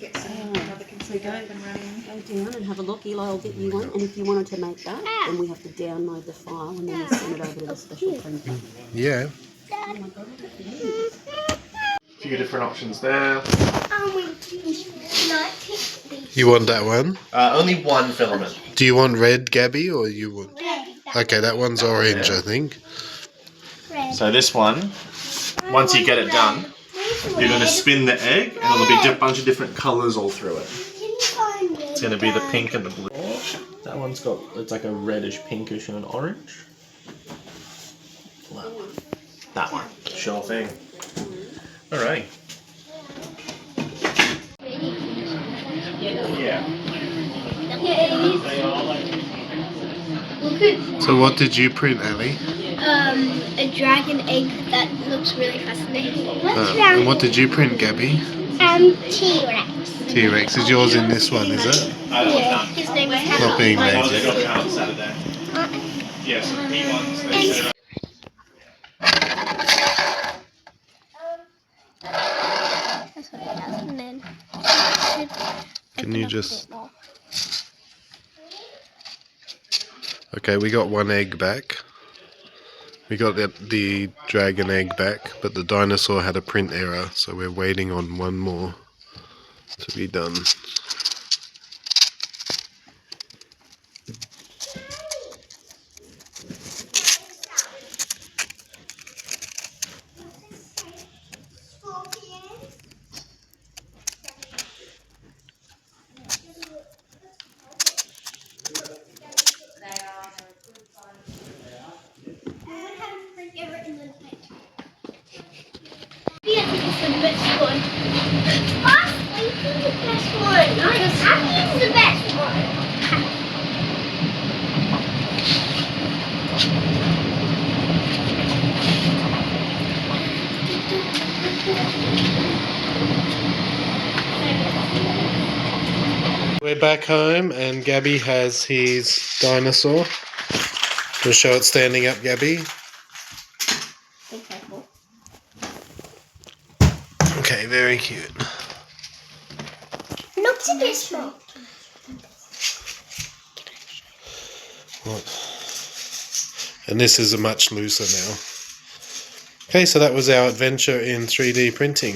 get another computer up and running. Go down and have a look. Eli will get you one. And if you wanted to make that, then we have to download the file and then send it over to the special printer. Yeah. Oh my God, look at these. A few different options there. You want that one? Only one filament. Do you want red, Gabby, or you want? Red. Okay, that one's orange, I think. Red. So this one, once you get it done, you're going to spin the egg and it'll be a bunch of different colours all through it. It's going to be the pink and the blue. That one's got, it's like a reddish, pinkish and an orange. That one. Sure thing. Alrighty. Yeah. So what did you print, Ali? A dragon egg that looks really fascinating. And what did you print, Gabby? T-Rex. T-Rex. Is yours in this one, is it? Yeah. His name is It's not being made yet. Yes, P1s. That's what it does, and then Can you just... Okay, we got one egg back. We got the dragon egg back, but the dinosaur had a print error, so we're waiting on one more to be done. We're back home and Gabby has his dinosaur. We'll show it standing up, Gabby. Be careful. Okay, very cute. looks a bit small. And this is a much looser now. Okay, so that was our adventure in 3D printing.